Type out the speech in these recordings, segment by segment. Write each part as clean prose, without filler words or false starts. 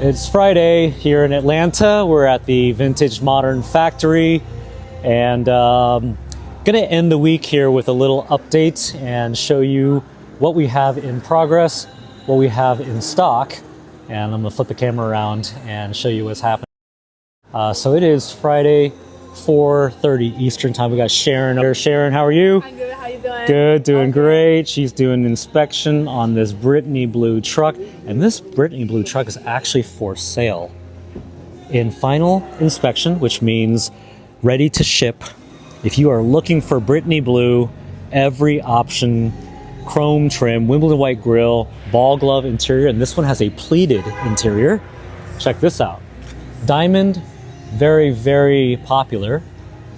It's Friday here in Atlanta. We're at the Vintage Modern Factory, and gonna end the week here with a little update and show you what we have in progress, what we have in stock, and I'm gonna flip the camera around and show you what's happening. So it is Friday, 4:30 Eastern time. We got Sharon here. Sharon, how are you? I'm good. How you doing? Good, doing great. She's doing an inspection on this Brittany blue truck, and this Brittany blue truck is actually for sale. In final inspection, which means ready to ship. If you are looking for Brittany blue, every option, chrome trim, Wimbledon white grille, ball glove interior, and this one has a pleated interior. Check this out. Diamond, very, very popular,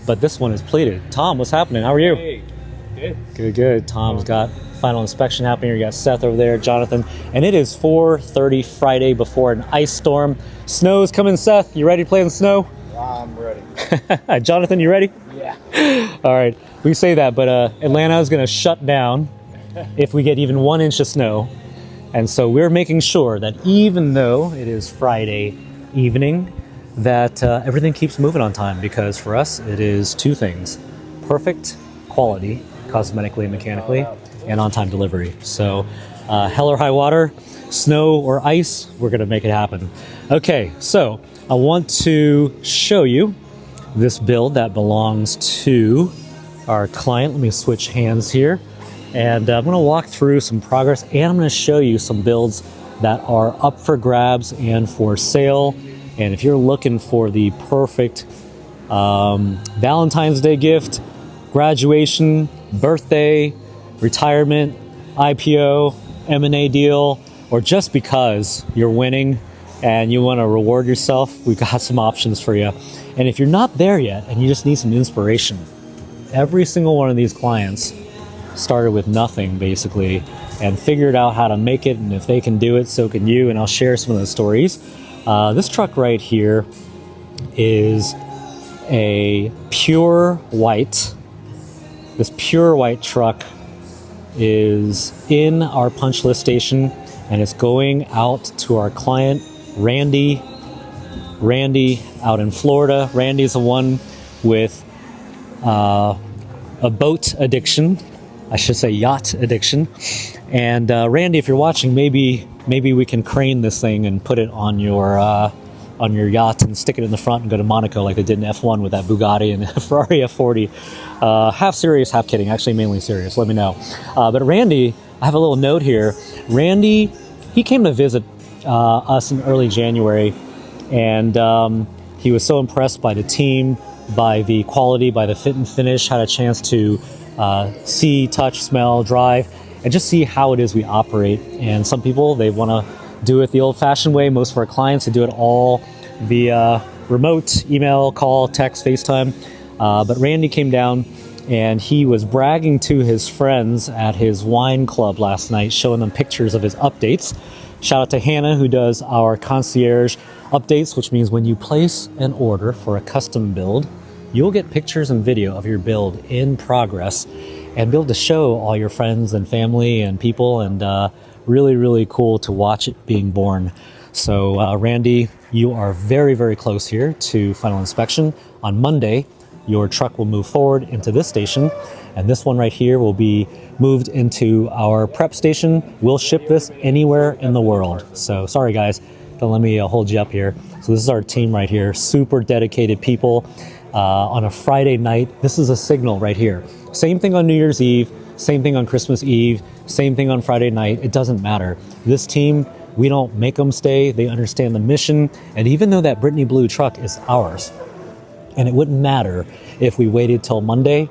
but this one is pleated. Tom, what's happening? How are you? Hey, good. Good, good. Tom's got final inspection happening here. You got Seth over there, Jonathan, and it is 4:30 Friday before an ice storm. Snow's coming, Seth. You ready to play in the snow? I'm ready. Jonathan, you ready? Yeah. All right. We say that, but Atlanta is going to shut down if we get even 1 inch of snow. And so we're making sure that even though it is Friday evening, that everything keeps moving on time, because for us it is two things: perfect quality, cosmetically and mechanically, and on-time delivery. So hell or high water, snow or ice, we're gonna make it happen. Okay, so I want to show you this build that belongs to our client. Let me switch hands here, and I'm gonna walk through some progress, and I'm gonna show you some builds that are up for grabs and for sale. And if you're looking for the perfect Valentine's Day gift, graduation, birthday, retirement, IPO, M&A deal, or just because you're winning and you want to reward yourself, we've got some options for you. And if you're not there yet and you just need some inspiration, every single one of these clients started with nothing basically and figured out how to make it, and if they can do it, so can you. And I'll share some of those stories. This truck right here is a pure white. This pure white truck is in our punch list station, and it's going out to our client, Randy. Randy out in Florida. Randy's the one with a boat addiction. I should say yacht addiction. And Randy, if you're watching, maybe we can crane this thing and put it on your yacht and stick it in the front and go to Monaco like they did in F1 with that Bugatti and Ferrari F40. Half serious, half kidding. Actually, mainly serious. Let me know. But Randy, I have a little note here. Randy, he came to visit us in early January, and he was so impressed by the team, by the quality, by the fit and finish. Had a chance to see, touch, smell, drive, and just see how it is we operate. And some people, they want to do it the old-fashioned way. Most of our clients, they do it all via remote, email, call, text, FaceTime. But Randy came down, and he was bragging to his friends at his wine club last night, showing them pictures of his updates. Shout out to Hannah, who does our concierge updates, which means when you place an order for a custom build, you'll get pictures and video of your build in progress and be able to show all your friends and family and people, and really, really cool to watch it being born. So Randy, you are very, very close here to final inspection. On Monday, your truck will move forward into this station, and this one right here will be moved into our prep station. We'll ship this anywhere in the world. So sorry guys, don't let me hold you up here. So this is our team right here, super dedicated people. On a Friday night, this is a signal right here. Same thing on New Year's Eve, same thing on Christmas Eve, same thing on Friday night. It doesn't matter. This team, we don't make them stay. They understand the mission. And even though that Brittany blue truck is ours, and it wouldn't matter if we waited till Monday,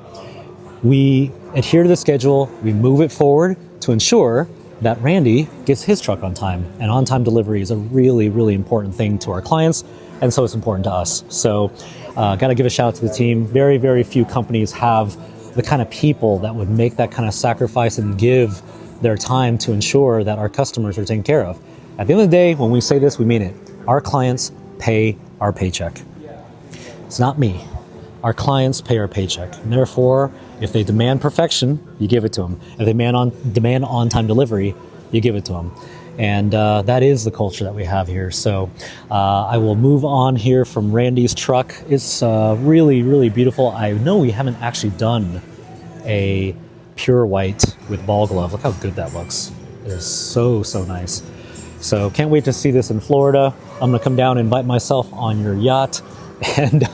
we adhere to the schedule. We move it forward to ensure that Randy gets his truck on time. And on-time delivery is a really, really important thing to our clients, and so it's important to us. So got to give a shout out to the team. Very, very few companies have the kind of people that would make that kind of sacrifice and give their time to ensure that our customers are taken care of. At the end of the day, when we say this, we mean it. Our clients pay our paycheck. It's not me. Our clients pay our paycheck. And therefore, if they demand perfection, you give it to them. If they demand on-time delivery, you give it to them. And that is the culture that we have here. So I will move on here from Randy's truck. It's really, really beautiful. I know we haven't actually done a pure white with ball glove. Look how good that looks. It is so, so nice. So can't wait to see this in Florida. I'm gonna come down and invite myself on your yacht and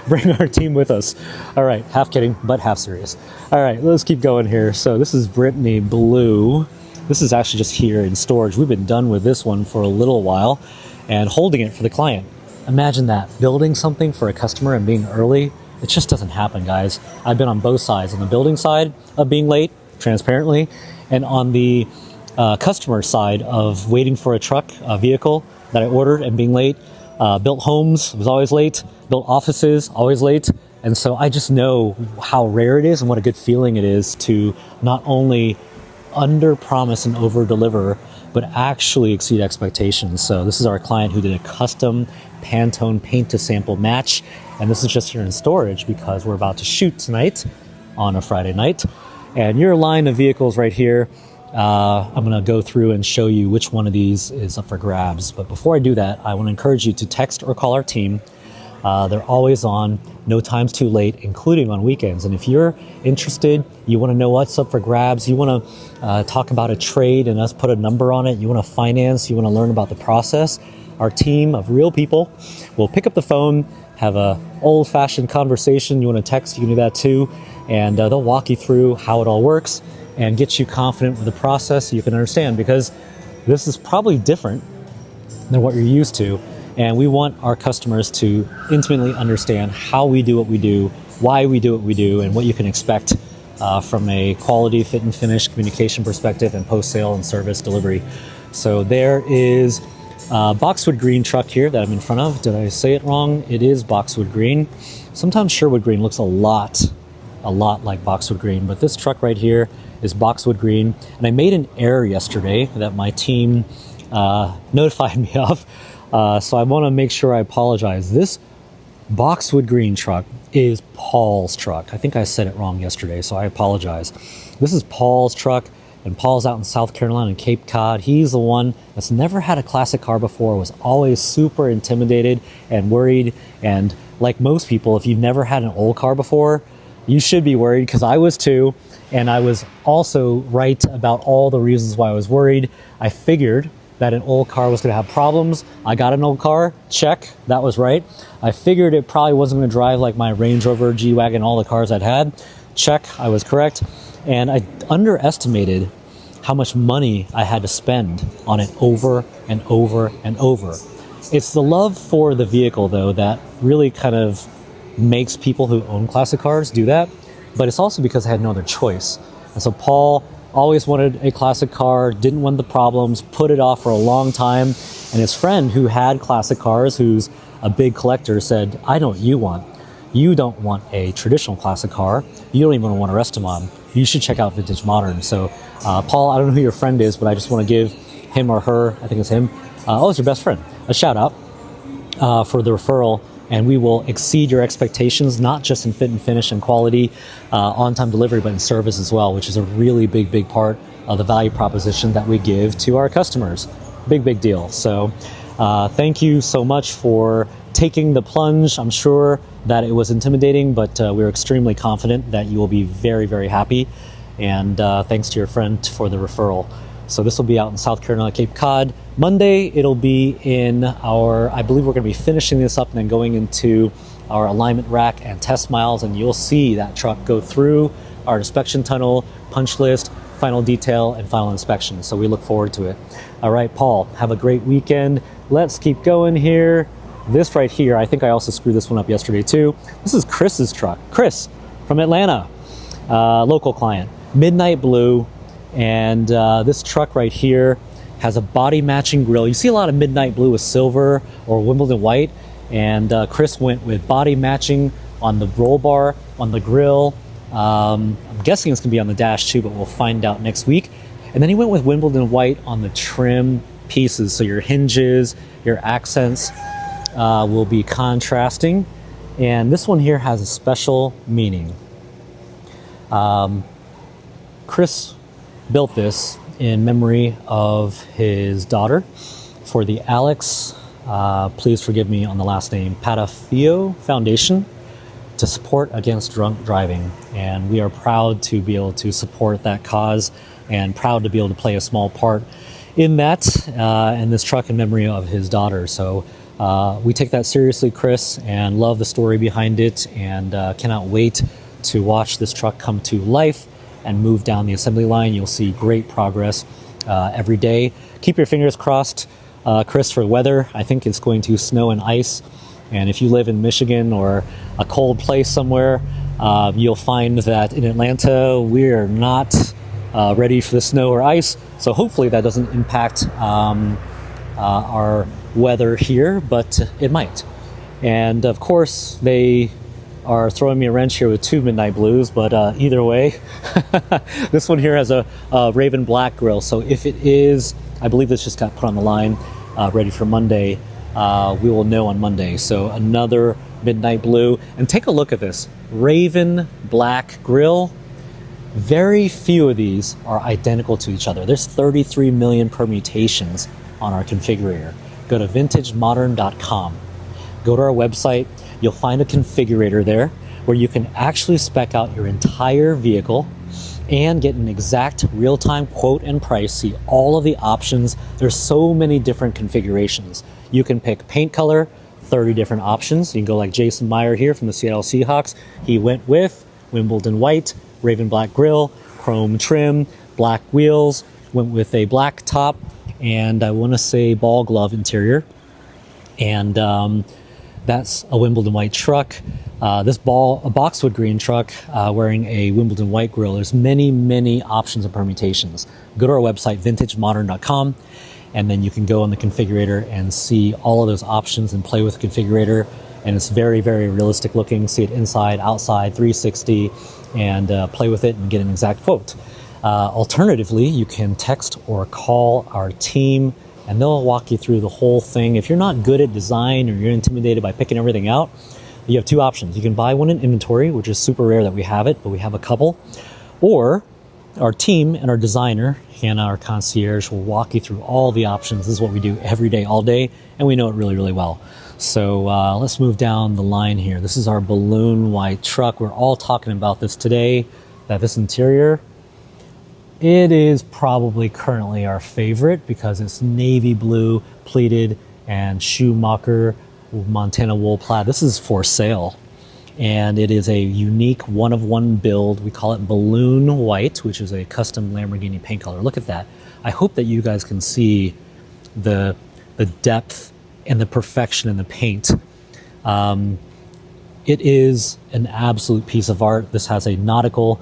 bring our team with us. All right, half kidding, but half serious. All right, let's keep going here. So this is Brittany Blue. This is actually just here in storage. We've been done with this one for a little while and holding it for the client. Imagine that, building something for a customer and being early. It just doesn't happen, guys. I've been on both sides, on the building side of being late, transparently, and on the customer side of waiting for a truck, a vehicle that I ordered and being late. Built homes, was always late. Built offices, always late. And so I just know how rare it is and what a good feeling it is to not only under promise and over deliver, but actually exceed expectations. So this is our client who did a custom Pantone paint to sample match. And this is just here in storage because we're about to shoot tonight on a Friday night. And your line of vehicles right here, I'm gonna go through and show you which one of these is up for grabs. But before I do that, I wanna encourage you to text or call our team. They're always on, no time's too late, including on weekends. And if you're interested, you want to know what's up for grabs, you want to talk about a trade and us put a number on it, you want to finance, you want to learn about the process, our team of real people will pick up the phone, have a old-fashioned conversation. You want to text, you can do that too. And they'll walk you through how it all works and get you confident with the process so you can understand, because this is probably different than what you're used to. And we want our customers to intimately understand how we do what we do, why we do what we do, and what you can expect from a quality, fit and finish, communication perspective, and post-sale and service delivery. So there is a boxwood green truck here that I'm in front of. Did I say it wrong? It is boxwood green. Sometimes Sherwood green looks a lot like boxwood green, but this truck right here is boxwood green. And I made an error yesterday that my team notified me of. So I want to make sure I apologize. This boxwood green truck is Paul's truck. I think I said it wrong yesterday, so I apologize. This is Paul's truck, and Paul's out in South Carolina in Cape Cod. He's the one that's never had a classic car before, was always super intimidated and worried. And like most people, if you've never had an old car before, you should be worried, because I was too. And I was also right about all the reasons why I was worried. I figured that an old car was going to have problems. I got an old car, check, that was right. I figured it probably wasn't going to drive like my Range Rover, G-Wagon, all the cars I'd had, check, I was correct. And I underestimated how much money I had to spend on it over and over and over. It's the love for the vehicle, though, that really kind of makes people who own classic cars do that. But it's also because I had no other choice. And so Paul always wanted a classic car, didn't want the problems, put it off for a long time. And his friend who had classic cars, who's a big collector, said, I know what you want. You don't want a traditional classic car. You don't even want a Restomod. You should check out Vintage Modern. So Paul, I don't know who your friend is, but I just want to give him or her, I think it's him, it's your best friend, a shout out for the referral. And we will exceed your expectations, not just in fit and finish and quality, on-time delivery, but in service as well, which is a really big part of the value proposition that we give to our customers. Big deal. So thank you so much for taking the plunge. I'm sure that it was intimidating, but we're extremely confident that you will be very happy. And thanks to your friend for the referral. So this will be out in South Carolina, Cape Cod. Monday, it'll be in our, I believe we're going to be finishing this up and then going into our alignment rack and test miles, and you'll see that truck go through our inspection tunnel, punch list, final detail, and final inspection. So we look forward to it. All right, Paul, have a great weekend. Let's keep going here. This right here, I think I also screwed this one up yesterday too. This is Chris's truck. Chris from Atlanta, local client, midnight blue. And this truck right here has a body matching grille. You see a lot of midnight blue with silver or Wimbledon white, and Chris went with body matching on the roll bar, on the grille. I'm guessing it's gonna be on the dash too, but we'll find out next week. And then he went with Wimbledon white on the trim pieces, so your hinges, your accents will be contrasting. And this one here has a special meaning. Chris built this in memory of his daughter. For the Alex, please forgive me on the last name, Patafio Foundation, to support against drunk driving. And we are proud to be able to support that cause and proud to be able to play a small part in that, and this truck in memory of his daughter. So we take that seriously, Chris, and love the story behind it, and cannot wait to watch this truck come to life and move down the assembly line. You'll see great progress every day. Keep your fingers crossed, Chris, for weather. I think it's going to snow and ice. And if you live in Michigan or a cold place somewhere, you'll find that in Atlanta, we're not ready for the snow or ice. So hopefully that doesn't impact our weather here, but it might. And of course, they are throwing me a wrench here with 2 Midnight Blues, but either way, this one here has a Raven Black grill. So if it is, I believe this just got put on the line, ready for Monday, we will know on Monday. So another Midnight Blue. And take a look at this Raven Black grill. Very few of these are identical to each other. There's 33 million permutations on our configurator. Go to vintagemodern.com. Go to our website. You'll find a configurator there where you can actually spec out your entire vehicle and get an exact real-time quote and price, see all of the options. There's so many different configurations. You can pick paint color, 30 different options. You can go like Jason Meyer here from the Seattle Seahawks. He went with Wimbledon white, Raven Black grill, chrome trim, black wheels, went with a black top, and I want to say ball glove interior. And that's a Wimbledon white truck. This a boxwood green truck wearing a Wimbledon white grill. There's many, many options and permutations. Go to our website, vintagemodern.com, and then you can go on the configurator and see all of those options and play with the configurator. And it's very, very realistic looking. See it inside, outside, 360, and play with it and get an exact quote. Alternatively, you can text or call our team, and they'll walk you through the whole thing. If you're not good at design or you're intimidated by picking everything out, you have 2 options. You can buy one in inventory, which is super rare that we have it, but we have a couple. Or our team and our designer, Hannah, our concierge, will walk you through all the options. This is what we do every day, all day, and we know it really, really well. So let's move down the line here. This is our balloon white truck. We're all talking about this today, that this interior, it is probably currently our favorite because it's navy blue, pleated, and Schumacher Montana wool plaid. This is for sale, and it is a unique one-of-one build. We call it balloon white, which is a custom Lamborghini paint color. Look at that. I hope that you guys can see the depth and the perfection in the paint. It is an absolute piece of art. This has a nautical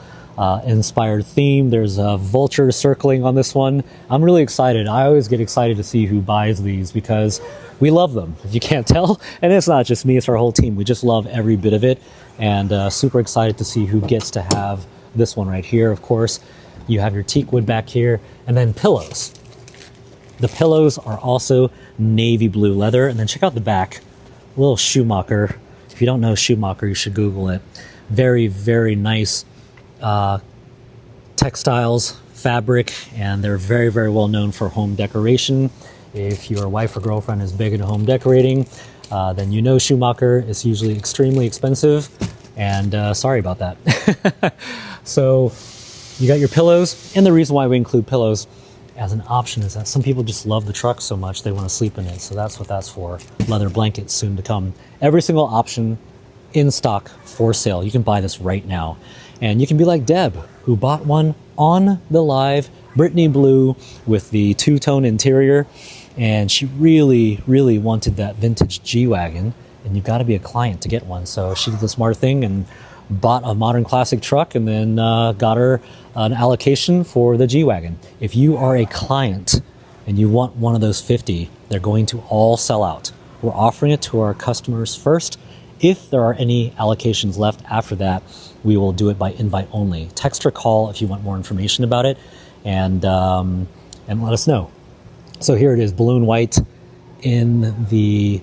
inspired theme. There's a vulture circling on this one. I'm really excited. I always get excited to see who buys these because we love them, if you can't tell. And it's not just me, it's our whole team. We just love every bit of it, and super excited to see who gets to have this one right here. Of course, you have your teak wood back here, and then pillows. The pillows are also navy blue leather. And then check out the back, a little Schumacher. If you don't know Schumacher, you should Google it. Very, very nice textiles, fabric, and they're very, very well known for home decoration. If your wife or girlfriend is big into home decorating, then you know Schumacher is usually extremely expensive, and sorry about that. So you got your pillows, and the reason why we include pillows as an option is that some people just love the truck so much they want to sleep in it, so that's what that's for. Leather blankets soon to come. Every single option in stock for sale. You can buy this right now. And you can be like Deb, who bought one on the live, Brittany blue with the 2-tone interior. And she really, really wanted that vintage G-Wagon. And you've got to be a client to get one. So she did the smart thing and bought a modern classic truck and then got her an allocation for the G-Wagon. If you are a client and you want one of those 50, they're going to all sell out. We're offering it to our customers first. If there are any allocations left after that, we will do it by invite only. Text or call if you want more information about it, and let us know. So here it is, balloon white in the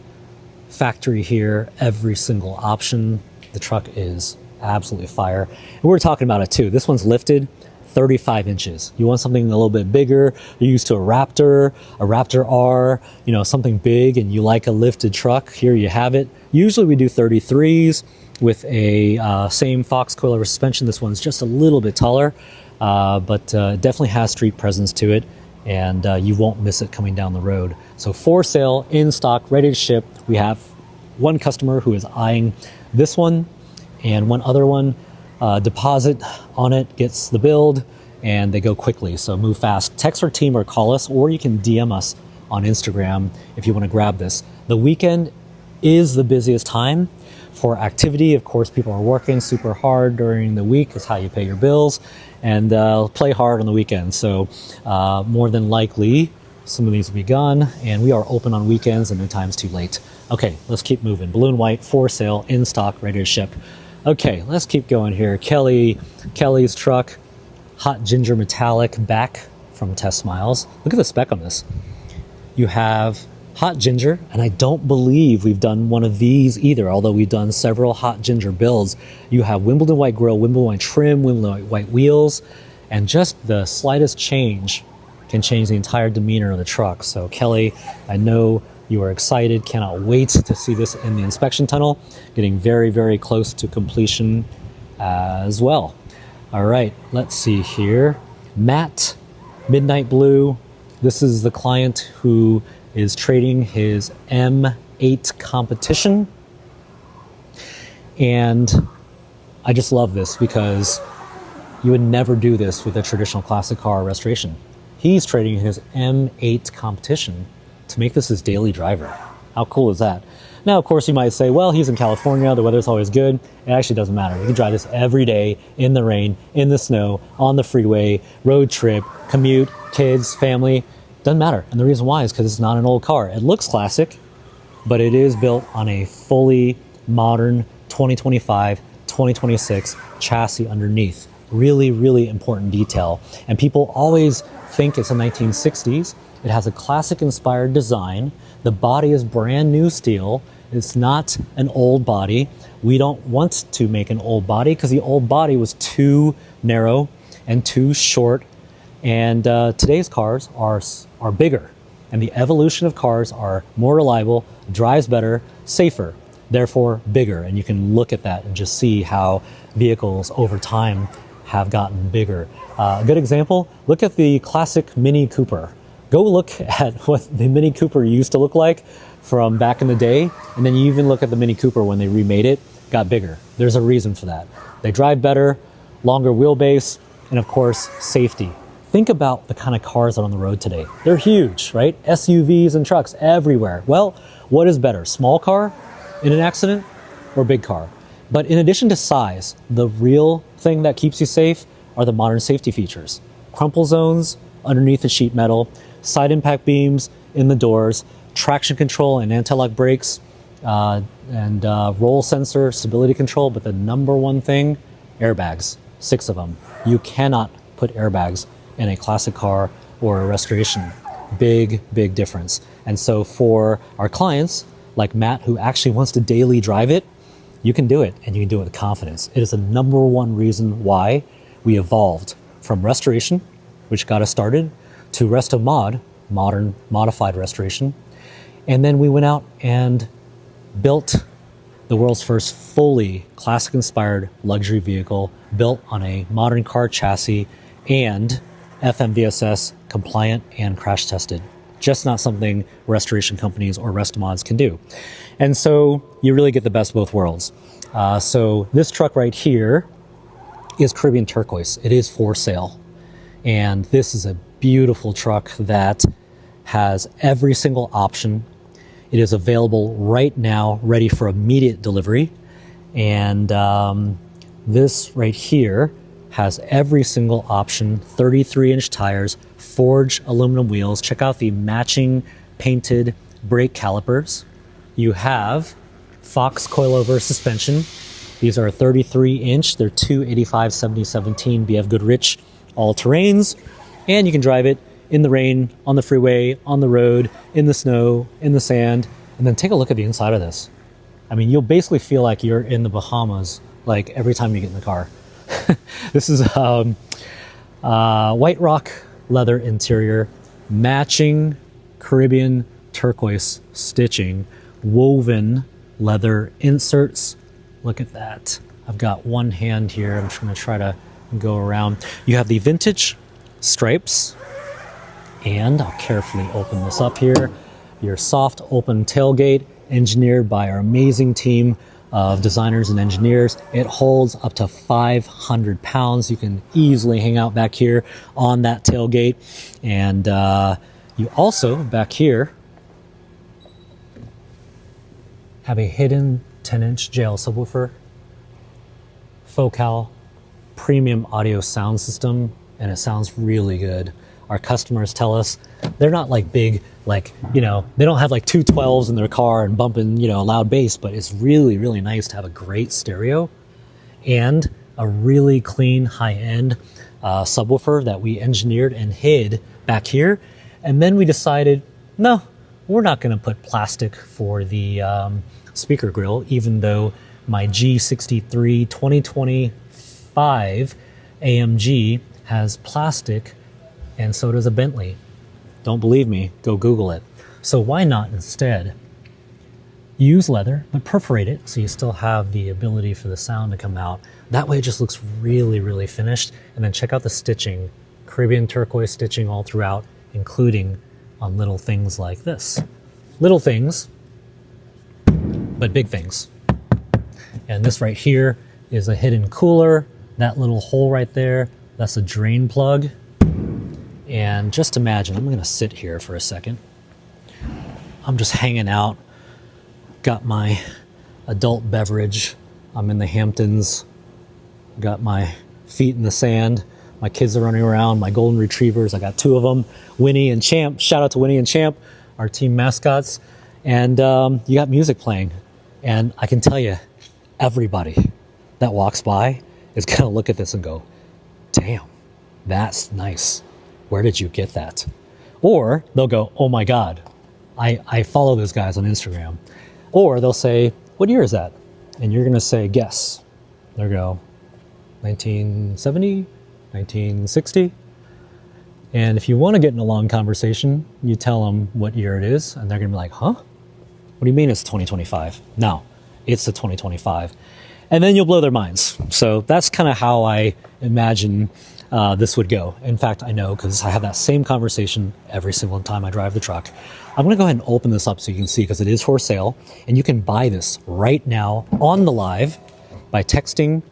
factory here. Every single option. The truck is absolutely fire. And we're talking about it too. This one's lifted 35 inches. You want something a little bit bigger. You're used to a Raptor R, something big, and you like a lifted truck. Here you have it. Usually we do 33s with a same Fox coilover suspension. This one's just a little bit taller, but definitely has street presence to it, and you won't miss it coming down the road. So for sale, in stock, ready to ship. We have one customer who is eyeing this one and one other one. Deposit on it, gets the build, and they go quickly. So move fast. Text our team or call us, or you can DM us on Instagram if you want to grab this. The weekend is the busiest time for activity. Of course, people are working super hard during the week. Is how you pay your bills, and play hard on the weekend. So more than likely, some of these will be gone, and we are open on weekends, and no time's too late. Okay, let's keep moving. Balloon white, for sale, in stock, ready to ship. Okay, let's keep going here. Kelly's truck, hot ginger metallic, back from Test Smiles. Look at the spec on this. You have hot ginger, and I don't believe we've done one of these either, although we've done several hot ginger builds. You have Wimbledon white grille, Wimbledon white trim, Wimbledon white wheels, and just the slightest change can change the entire demeanor of the truck. So Kelly, I know you are excited, cannot wait to see this in the inspection tunnel, getting very, very close to completion as well. All right, let's see here. Matte Midnight Blue. This is the client who is trading his M8 competition. And I just love this because you would never do this with a traditional classic car restoration. He's trading his M8 competition to make this his daily driver. How cool is that? Now, of course, you might say, well, he's in California, the weather's always good. It actually doesn't matter. You can drive this every day, in the rain, in the snow, on the freeway, road trip, commute, kids, family. Doesn't matter. And the reason why is because it's not an old car. It looks classic, but it is built on a fully modern 2025, 2026 chassis underneath. Really, really important detail. And people always think it's a 1960s. It has a classic-inspired design. The body is brand new steel. It's not an old body. We don't want to make an old body because the old body was too narrow and too short. And today's cars are bigger. And the evolution of cars are more reliable, drives better, safer, therefore bigger. And you can look at that and just see how vehicles over time have gotten bigger. A good example, look at the classic Mini Cooper. Go look at what the Mini Cooper used to look like from back in the day, and then you even look at the Mini Cooper when they remade it, got bigger. There's a reason for that. They drive better, longer wheelbase, and of course, safety. Think about the kind of cars that are on the road today. They're huge, right? SUVs and trucks everywhere. Well, what is better, small car in an accident or big car? But in addition to size, the real thing that keeps you safe are the modern safety features. Crumple zones underneath the sheet metal, side impact beams in the doors, traction control and anti-lock brakes, and roll sensor, stability control, but the number one thing, airbags, 6 of them. You cannot put airbags in a classic car or a restoration. Big, big difference. And so for our clients, like Matt, who actually wants to daily drive it, you can do it, and you can do it with confidence. It is the number one reason why we evolved from restoration, which got us started, to Resto Mod, modern modified restoration. And then we went out and built the world's first fully classic-inspired luxury vehicle built on a modern car chassis and FMVSS compliant and crash tested. Just not something restoration companies or Resto Mods can do. And so you really get the best of both worlds. So this truck right here is Caribbean turquoise. It is for sale. And this is a beautiful truck that has every single option. It is available right now, ready for immediate delivery. And this right here has every single option, 33-inch tires, forged aluminum wheels. Check out the matching painted brake calipers. You have Fox coilover suspension. These are 33-inch. They're 285/70/17 BF Goodrich all-terrains. And you can drive it in the rain, on the freeway, on the road, in the snow, in the sand. And then take a look at the inside of this. I mean, you'll basically feel like you're in the Bahamas, like every time you get in the car. This is White rock leather interior, matching Caribbean turquoise stitching, woven leather inserts. Look at that. I've got one hand here. I'm just going to try to go around. You have the vintage stripes, and I'll carefully open this up here. Your soft open tailgate, engineered by our amazing team of designers and engineers. It holds up to 500 pounds. You can easily hang out back here on that tailgate. And you also, back here, have a hidden 10-inch JL subwoofer, Focal premium audio sound system, and it sounds really good. Our customers tell us they're not like big, like, they don't have like 212s in their car and bumping, loud bass, but it's really, really nice to have a great stereo and a really clean high-end subwoofer that we engineered and hid back here. And then we decided, no, we're not going to put plastic for the speaker grill, even though my G63 2025 AMG has plastic, and so does a Bentley. Don't believe me? Go Google it. So why not instead use leather, but perforate it so you still have the ability for the sound to come out. That way it just looks really, really finished. And then check out the stitching, Caribbean turquoise stitching all throughout, including on little things like this. Little things, but big things. And this right here is a hidden cooler. That little hole right there, that's a drain plug. And just imagine, I'm gonna sit here for a second. I'm just hanging out, got my adult beverage. I'm in the Hamptons, got my feet in the sand. My kids are running around, my golden retrievers. I got two of them, Winnie and Champ. Shout out to Winnie and Champ, our team mascots. And you got music playing. And I can tell you, everybody that walks by is gonna look at this and go, damn, that's nice. Where did you get that? Or they'll go, oh my God, I follow those guys on Instagram. Or they'll say, what year is that? And you're gonna say, guess. They'll go, 1970, 1960. And if you wanna get in a long conversation, you tell them what year it is, and they're gonna be like, huh? What do you mean it's 2025? No, it's the 2025. And then you'll blow their minds. So that's kind of how I imagine this would go. In fact, I know, because I have that same conversation every single time I drive the truck. I'm gonna go ahead and open this up so you can see, because it is for sale, and you can buy this right now on the live by texting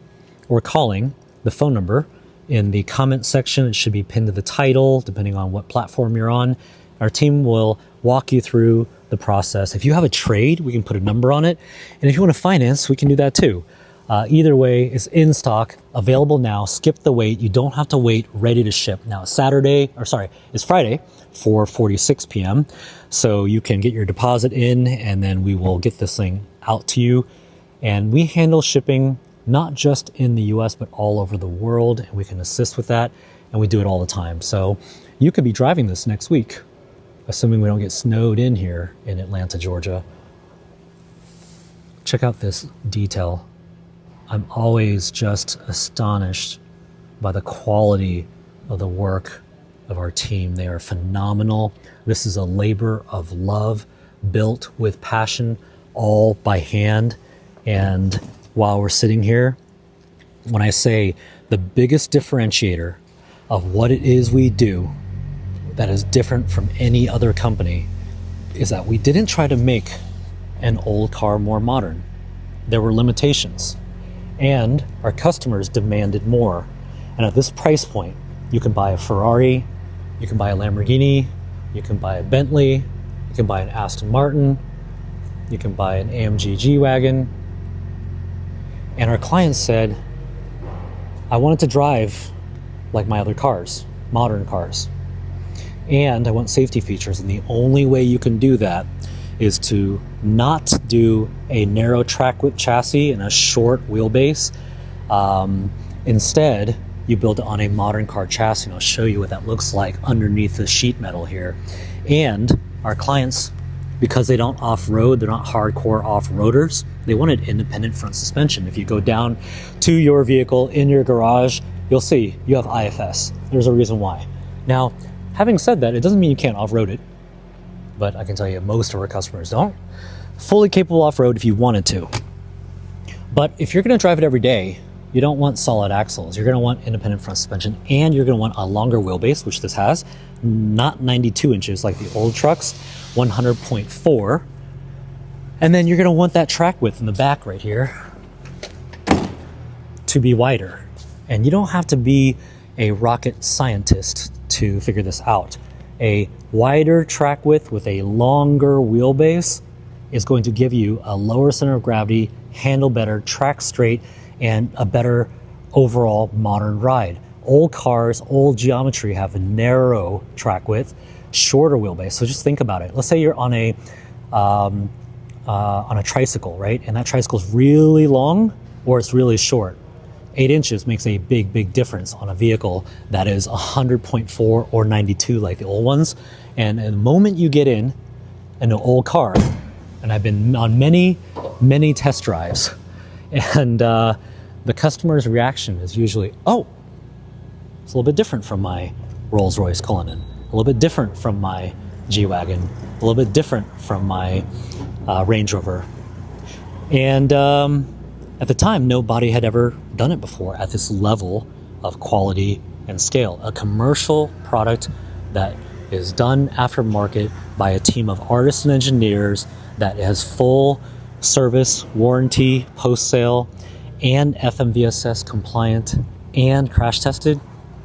or calling the phone number in the comment section. It should be pinned to the title, depending on what platform you're on. Our team will walk you through the process. If you have a trade, we can put a number on it. And if you want to finance, we can do that too. Either way, it's in stock, available now. Skip the wait. You don't have to wait, ready to ship. Now it's Friday, 4:46 p.m. So you can get your deposit in, and then we will get this thing out to you. And we handle shipping not just in the US, but all over the world. And we can assist with that. And we do it all the time. So you could be driving this next week, assuming we don't get snowed in here in Atlanta, Georgia. Check out this detail. I'm always just astonished by the quality of the work of our team. They are phenomenal. This is a labor of love, built with passion, all by hand. And while we're sitting here, when I say the biggest differentiator of what it is we do that is different from any other company is that we didn't try to make an old car more modern. There were limitations. And our customers demanded more. And at this price point, you can buy a Ferrari, you can buy a Lamborghini, you can buy a Bentley, you can buy an Aston Martin, you can buy an AMG G-Wagon. And our clients said, I wanted to drive like my other cars, modern cars. And I want safety features. And the only way you can do that is to not do a narrow track width chassis and a short wheelbase. Instead, you build it on a modern car chassis, and I'll show you what that looks like underneath the sheet metal here. And our clients, because they don't off-road, they're not hardcore off-roaders, they wanted independent front suspension. If you go down to your vehicle in your garage, you'll see you have IFS. There's a reason why. Now, having said that, it doesn't mean you can't off-road it, but I can tell you most of our customers don't. Fully capable off-road if you wanted to. But if you're going to drive it every day, you don't want solid axles. You're going to want independent front suspension, and you're going to want a longer wheelbase, which this has, not 92 inches like the old trucks, 100.4. And then you're going to want that track width in the back right here to be wider. And you don't have to be a rocket scientist to figure this out. A wider track width with a longer wheelbase is going to give you a lower center of gravity, handle better, track straight, and a better overall modern ride. Old cars, old geometry have a narrow track width, shorter wheelbase. So just think about it. Let's say you're on a tricycle, right? And that tricycle is really long or it's really short. 8 inches makes a big difference on a vehicle that is 100.4 or 92 like the old ones. And the moment you get in an old car, and I've been on many test drives, and the customer's reaction is usually, oh, it's a little bit different from my Rolls-Royce Cullinan, a little bit different from my G-Wagon, a little bit different from my Range Rover. And at the time, nobody had ever done it before at this level of quality and scale. A commercial product that is done aftermarket by a team of artists and engineers that has full service, warranty, post-sale, and FMVSS compliant and crash tested.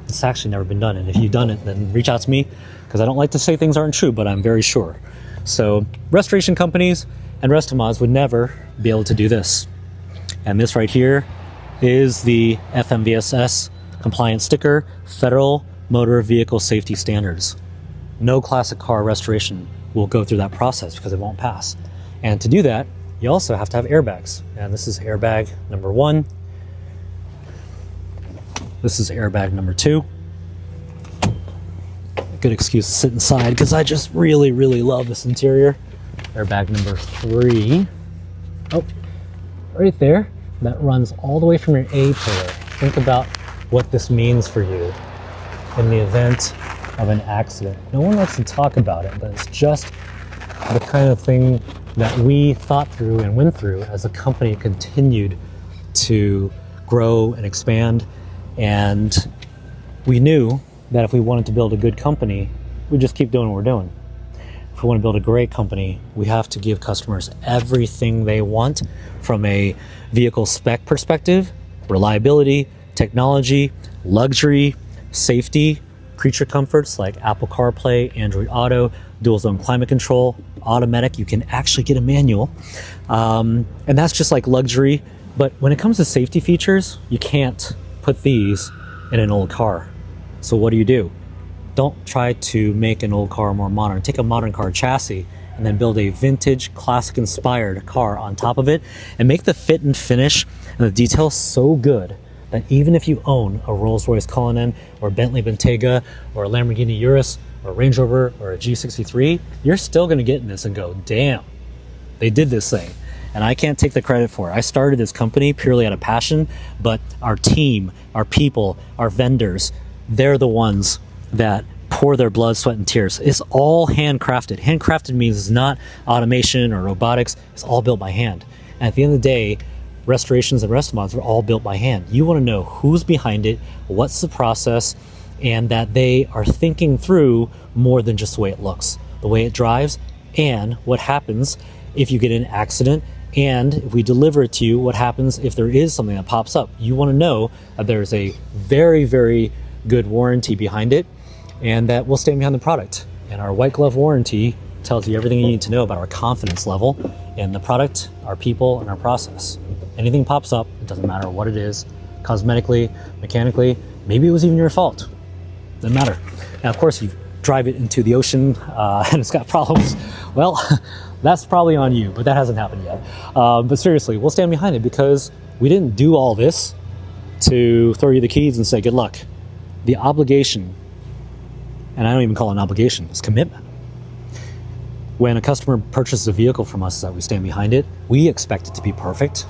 It's actually never been done. And if you've done it, then reach out to me, because I don't like to say things aren't true, but I'm very sure. So restoration companies and Restomods would never be able to do this. And this right here is the FMVSS compliant sticker, Federal Motor Vehicle Safety Standards. No classic car restoration will go through that process because it won't pass. And to do that, you also have to have airbags. And this is airbag number 1. This is airbag number 2. A good excuse to sit inside because I just really love this interior. Airbag number 3. Oh, right there. That runs all the way from your A pillar. Think about what this means for you in the event of an accident. No one likes to talk about it, but it's just the kind of thing that we thought through and went through as a company continued to grow and expand. And we knew that if we wanted to build a good company, we'd just keep doing what we're doing. If we want to build a great company, we have to give customers everything they want from a vehicle spec perspective, reliability, technology, luxury, safety, creature comforts like Apple CarPlay, Android Auto, dual zone climate control, automatic. You can actually get a manual. And that's just like luxury. But when it comes to safety features, you can't put these in an old car. So what do? Don't try to make an old car more modern. Take a modern car chassis and then build a vintage, classic-inspired car on top of it and make the fit and finish and the details so good that even if you own a Rolls-Royce Cullinan or Bentley Bentayga or a Lamborghini Urus or a Range Rover or a G63, you're still going to get in this and go, damn, they did this thing. And I can't take the credit for it. I started this company purely out of passion, but our team, our people, our vendors, they're the ones that pour their blood, sweat, and tears. It's all handcrafted. Handcrafted means it's not automation or robotics. It's all built by hand. And at the end of the day, restorations and Restomods are all built by hand. You want to know who's behind it, what's the process, and that they are thinking through more than just the way it looks, the way it drives, and what happens if you get in an accident, and if we deliver it to you, what happens if there is something that pops up. You want to know that there's a very good warranty behind it, and that we'll stand behind the product. And our white glove warranty tells you everything you need to know about our confidence level in the product, our people, and our process. Anything pops up, it doesn't matter what it is, cosmetically, mechanically, maybe it was even your fault. Doesn't matter. Now, of course, you drive it into the ocean and it's got problems. Well, that's probably on you, but that hasn't happened yet. But seriously, we'll stand behind it because we didn't do all this to throw you the keys and say, good luck. The obligation, and I don't even call it an obligation, it's commitment. When a customer purchases a vehicle from us that we stand behind it, we expect it to be perfect.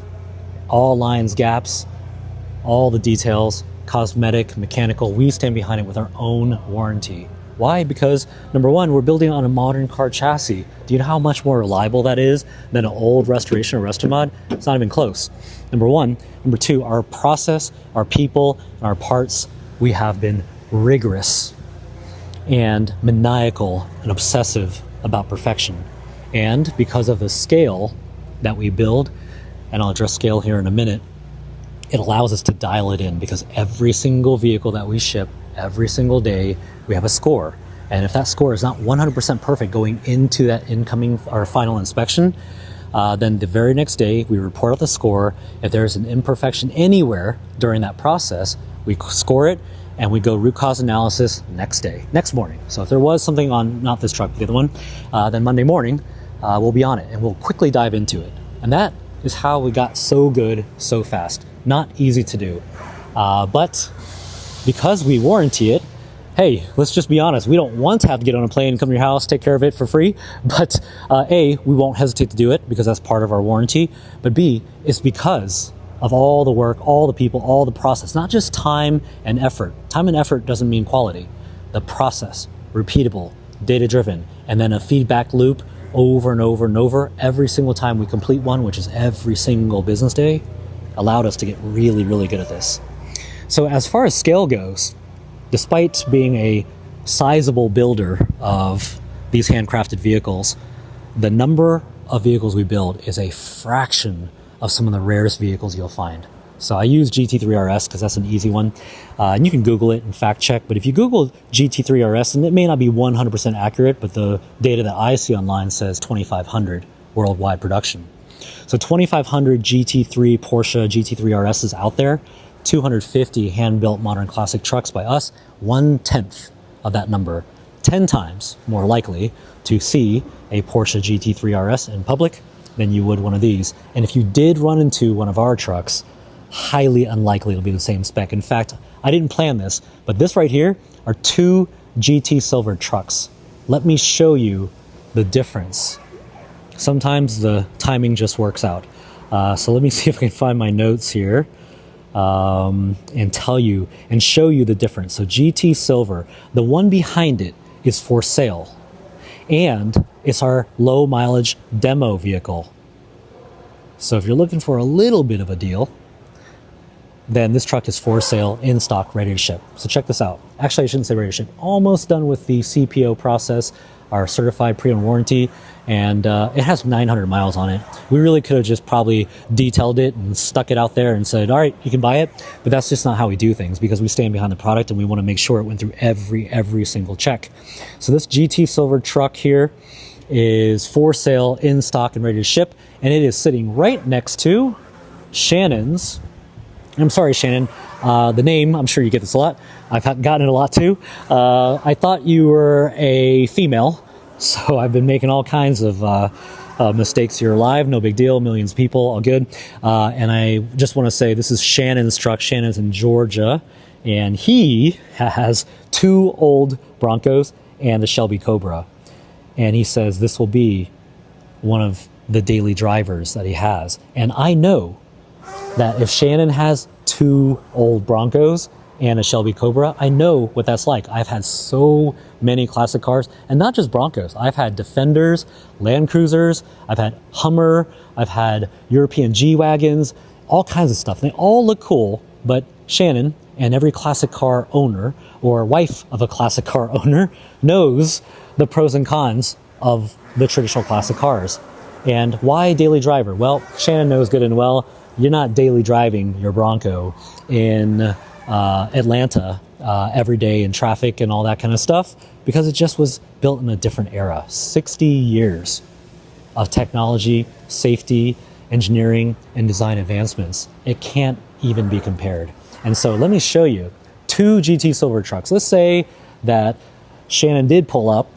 All lines, gaps, all the details, cosmetic, mechanical. We stand behind it with our own warranty. Why? Because number one, we're building on a modern car chassis. Do you know how much more reliable that is than an old restoration or resto mod? It's not even close. Number one. Number two, our process, our people, our parts, we have been rigorous and maniacal and obsessive about perfection. And because of the scale that we build, and I'll address scale here in a minute, it allows us to dial it in because every single vehicle that we ship, every single day, we have a score. And if that score is not 100% perfect going into that incoming or final inspection, then the very next day we report out the score. If there's an imperfection anywhere during that process, we score it and we go root cause analysis next morning. So if there was something on, not this truck, but the other one, then Monday morning, we'll be on it and we'll quickly dive into it. And that is how we got so good so fast. Not easy to do. But because we warranty it, hey, let's just be honest, we don't want to have to get on a plane, come to your house, take care of it for free. But A, we won't hesitate to do it because that's part of our warranty. But B, it's because of all the work, all the people, all the process, not just time and effort. Time and effort doesn't mean quality. The process, repeatable, data-driven, and then a feedback loop over and over and over every single time we complete one, which is every single business day, allowed us to get really, really good at this. So as far as scale goes, despite being a sizable builder of these handcrafted vehicles, the number of vehicles we build is a fraction of some of the rarest vehicles you'll find. So I use GT3 RS because that's an easy one. And you can Google it and fact check, but if you Google GT3 RS, and it may not be 100% accurate, but the data that I see online says 2,500 worldwide production. So 2,500 GT3 Porsche GT3 RS is out there, 250 hand-built modern classic trucks by us, 1/10 of that number, 10 times more likely to see a Porsche GT3 RS in public than you would one of these. And if you did run into one of our trucks, highly unlikely it'll be the same spec. In fact, I didn't plan this, but this right here are two GT Silver trucks. Let me show you the difference. Sometimes the timing just works out. So let me see if I can find my notes here and tell you and show you the difference. So GT Silver, the one behind it is for sale, and it's our low mileage demo vehicle. So if you're looking for a little bit of a deal, then this truck is for sale, in stock, ready to ship. So check this out. Actually, I shouldn't say ready to ship. Almost done with the CPO process, our certified pre-owned warranty, and it has 900 miles on it. We really could have just probably detailed it and stuck it out there and said, all right, you can buy it. But that's just not how we do things because we stand behind the product and we want to make sure it went through every single check. So this GT Silver truck here is for sale, in stock, and ready to ship. And it is sitting right next to Shannon's. I'm sorry, Shannon. The name, I'm sure you get this a lot. I've gotten it a lot too. I thought you were a female, so I've been making all kinds of mistakes here live. No big deal. Millions of people, all good. And I just want to say this is Shannon's truck. Shannon's in Georgia, and he has two old Broncos and a Shelby Cobra. And he says this will be one of the daily drivers that he has. And I know that if Shannon has two old Broncos and a Shelby Cobra, I know what that's like. I've had so many classic cars, and not just Broncos. I've had Defenders, Land Cruisers, I've had Hummer, I've had European G-Wagons, all kinds of stuff. They all look cool, but Shannon and every classic car owner or wife of a classic car owner knows the pros and cons of the traditional classic cars. And why daily driver? Well, Shannon knows good and well, you're not daily driving your Bronco in Atlanta every day in traffic and all that kind of stuff because it just was built in a different era. 60 years of technology, safety, engineering, and design advancements. It can't even be compared. And so let me show you two GT Silver trucks. Let's say that Shannon did pull up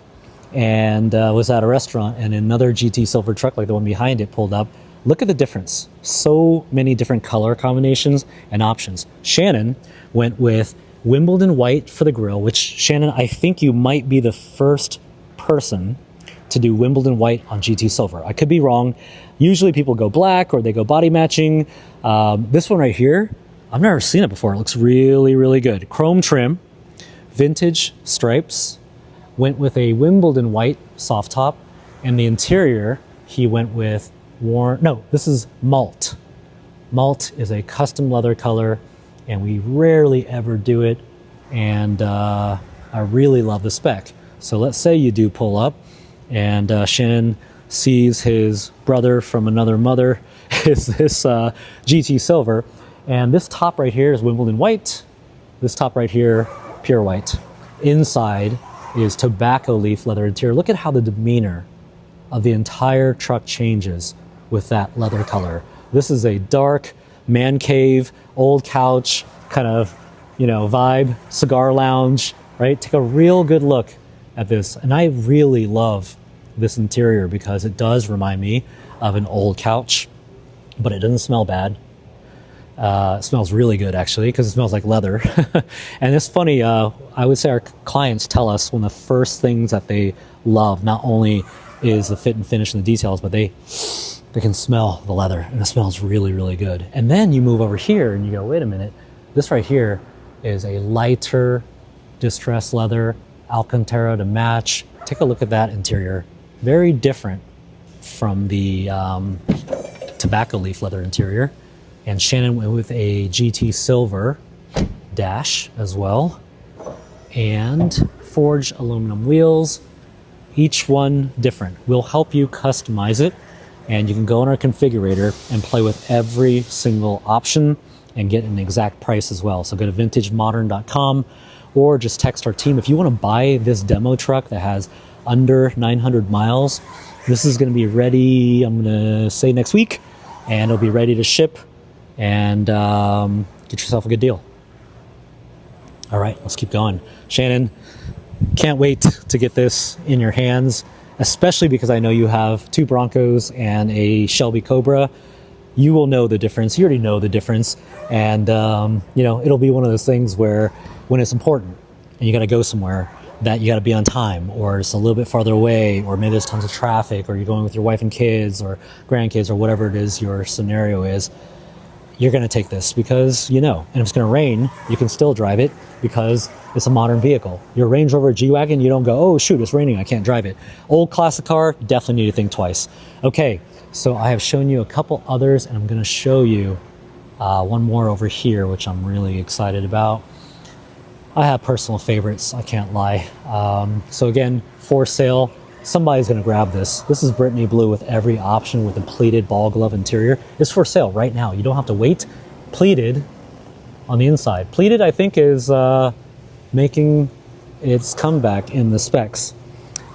and was at a restaurant and another GT Silver truck like the one behind it pulled up. Look at the difference. So many different color combinations and options. Shannon went with Wimbledon white for the grille, which Shannon, I think you might be the first person to do Wimbledon white on GT Silver. I could be wrong. Usually people go black or they go body matching. This one right here I've never seen it before. It looks really, really good. Chrome trim, vintage stripes, went with a Wimbledon white soft top, and the interior he went with this is malt. Malt is a custom leather color, and we rarely ever do it, and I really love the spec. So let's say you do pull up, and Shannon sees his brother from another mother is this GT silver, and this top right here is Wimbledon white, this top right here pure white. Inside is tobacco leaf leather interior. Look at how the demeanor of the entire truck changes with that leather color. This is a dark man cave, old couch kind of, vibe, cigar lounge, right? Take a real good look at this. And I really love this interior because it does remind me of an old couch, but it doesn't smell bad. It smells really good, actually, because it smells like leather. And it's funny, I would say our clients tell us one of the first things that they love not only is the fit and finish and the details, but they can smell the leather, and it smells really, really good. And then you move over here and you go, wait a minute, this right here is a lighter distressed leather, Alcantara to match. Take a look at that interior. Very different from the tobacco leaf leather interior. And Shannon went with a GT silver dash as well, and forged aluminum wheels, each one different. We'll help you customize it, and you can go in our configurator and play with every single option and get an exact price as well. So go to vintagemodern.com or just text our team. If you want to buy this demo truck that has under 900 miles, this is going to be ready, I'm going to say next week, and it'll be ready to ship, and get yourself a good deal. All right, let's keep going. Shannon, can't wait to get this in your hands, especially because I know you have two Broncos and a Shelby Cobra. You will know the difference. You already know the difference. And, it'll be one of those things where when it's important and you got to go somewhere, that you got to be on time, or it's a little bit farther away, or maybe there's tons of traffic, or you're going with your wife and kids or grandkids or whatever it is your scenario is, you're going to take this because and if it's going to rain, you can still drive it because it's a modern vehicle. Your Range Rover G-Wagon, you don't go, oh shoot, it's raining, I can't drive it. Old classic car, definitely need to think twice. Okay, so I have shown you a couple others, and I'm going to show you one more over here, which I'm really excited about. I have personal favorites, I can't lie. So again, for sale, somebody's going to grab this. This is Brittany Blue with every option with a pleated ball glove interior. It's for sale right now. You don't have to wait. Pleated on the inside. Pleated, I think, is making its comeback in the specs.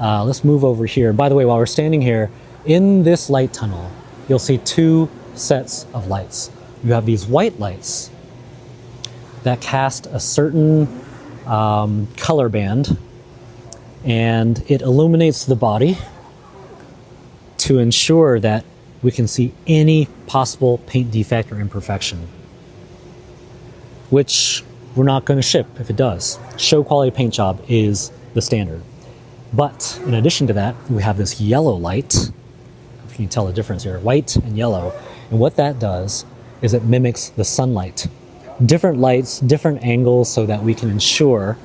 Let's move over here. By the way, while we're standing here, in this light tunnel, you'll see two sets of lights. You have these white lights that cast a certain color band, and it illuminates the body to ensure that we can see any possible paint defect or imperfection, which we're not going to ship if it does. Show quality paint job is the standard. But in addition to that, we have this yellow light. If you can tell the difference here, white and yellow. And what that does is it mimics the sunlight. Different lights, different angles, so that we can ensure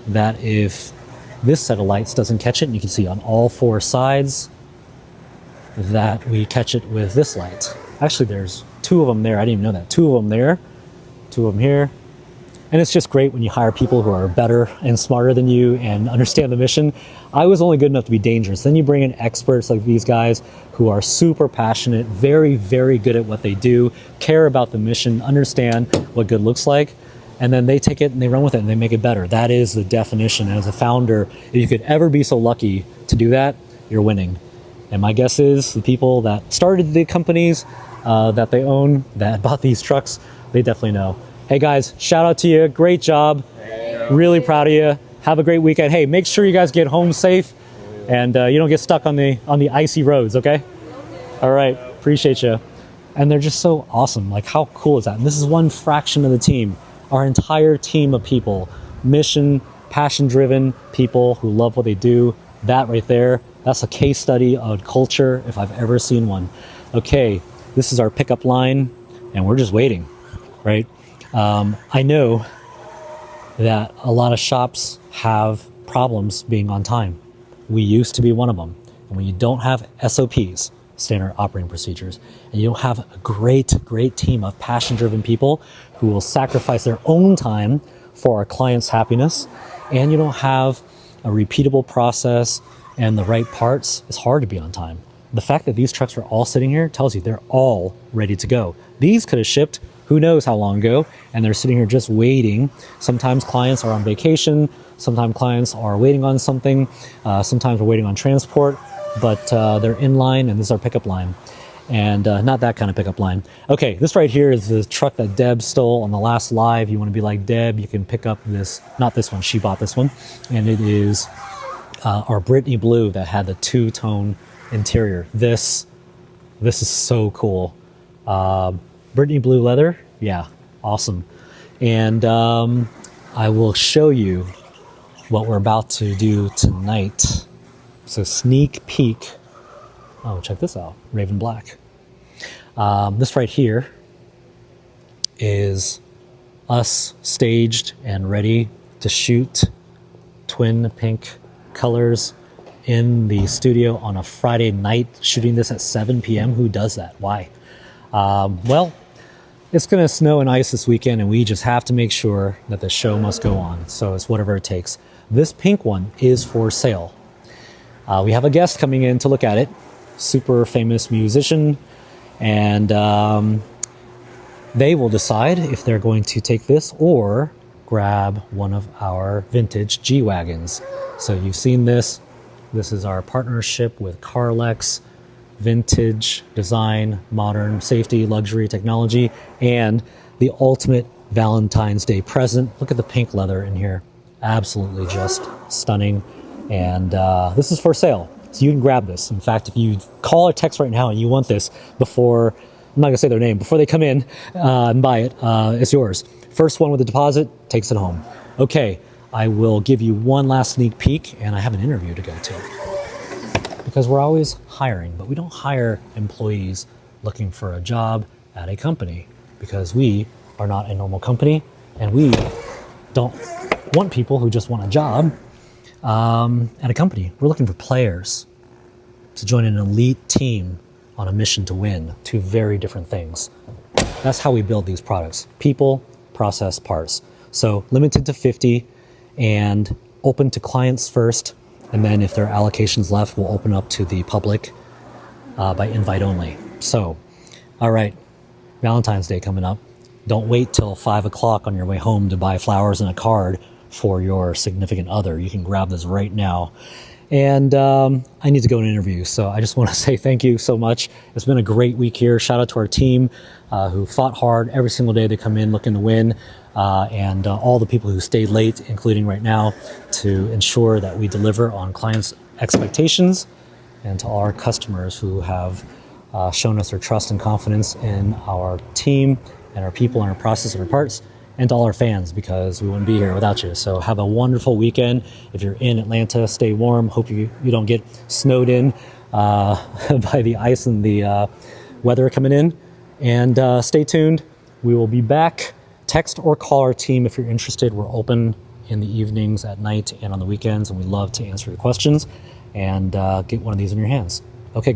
that if this set of lights doesn't catch it, and you can see on all four sides, that we catch it with this light. Actually, there's two of them there. I didn't even know that. Two of them there, two of them here. And it's just great when you hire people who are better and smarter than you and understand the mission. I was only good enough to be dangerous. Then you bring in experts like these guys who are super passionate, very, very good at what they do, care about the mission, understand what good looks like, and then they take it and they run with it and they make it better. That is the definition. And as a founder, if you could ever be so lucky to do that, you're winning. And my guess is the people that started the companies that they own, that bought these trucks, they definitely know. Hey guys, shout out to you. Great job. Really proud of you. Have a great weekend. Hey, make sure you guys get home safe and you don't get stuck on the icy roads, okay? All right, appreciate you. And they're just so awesome. Like, how cool is that? And this is one fraction of the team. Our entire team of people, mission, passion-driven people who love what they do. That right there, that's a case study of culture if I've ever seen one. Okay, this is our pickup line, and we're just waiting, right? I know that a lot of shops have problems being on time. We used to be one of them. And when you don't have SOPs, standard operating procedures, and you don't have a great team of passion-driven people who will sacrifice their own time for our clients' happiness, and you don't have a repeatable process and the right parts, it's hard to be on time. The fact that these trucks are all sitting here tells you they're all ready to go. These could have shipped who knows how long ago, and they're sitting here just waiting. Sometimes clients are on vacation, sometimes clients are waiting on something, sometimes we're waiting on transport, but they're in line, and this is our pickup line. And not that kind of pickup line. Okay, this right here is the truck that Deb stole on the last live. You want to be like Deb, you can pick up this, not this one, she bought this one, and it is our Brittany Blue that had the two-tone interior. This is so cool. Brittany Blue leather, yeah, awesome. And I will show you what we're about to do tonight. So sneak peek. Oh, check this out, Raven Black. This right here is us staged and ready to shoot twin pink colors in the studio on a Friday night, shooting this at 7 p.m. Who does that? Why? Well, it's going to snow and ice this weekend, and we just have to make sure that the show must go on. So it's whatever it takes. This pink one is for sale. We have a guest coming in to look at it, super famous musician, and they will decide if they're going to take this or grab one of our vintage G-Wagons. So you've seen this. This is our partnership with Carlex. Vintage design, modern safety, luxury technology, and the ultimate Valentine's Day present. Look at the pink leather in here. Absolutely just stunning. And this is for sale. So you can grab this. In fact, if you call or text right now and you want this before, I'm not going to say their name, before they come in and buy it, it's yours. First one with a deposit takes it home. Okay, I will give you one last sneak peek, and I have an interview to go to. Because we're always hiring, but we don't hire employees looking for a job at a company, because we are not a normal company, and we don't want people who just want a job at a company. We're looking for players to join an elite team on a mission to win. Two very different things. That's how we build these products. People, process, parts. So limited to 50 and open to clients first. And then if there are allocations left, we'll open up to the public by invite only. So, all right, Valentine's Day coming up. Don't wait till 5 o'clock on your way home to buy flowers and a card for your significant other. You can grab this right now. And I need to go to an interview, so I just want to say thank you so much. It's been a great week here. Shout out to our team who fought hard every single day. They come in looking to win. And all the people who stayed late, including right now, to ensure that we deliver on clients' expectations, and to all our customers who have shown us their trust and confidence in our team and our people and our process and our parts, and to all our fans, because we wouldn't be here without you. So have a wonderful weekend. If you're in Atlanta, stay warm. Hope you don't get snowed in by the ice and the weather coming in. And stay tuned. We will be back. Text or call our team if you're interested. We're open in the evenings, at night, and on the weekends, and we love to answer your questions and get one of these in your hands. Okay.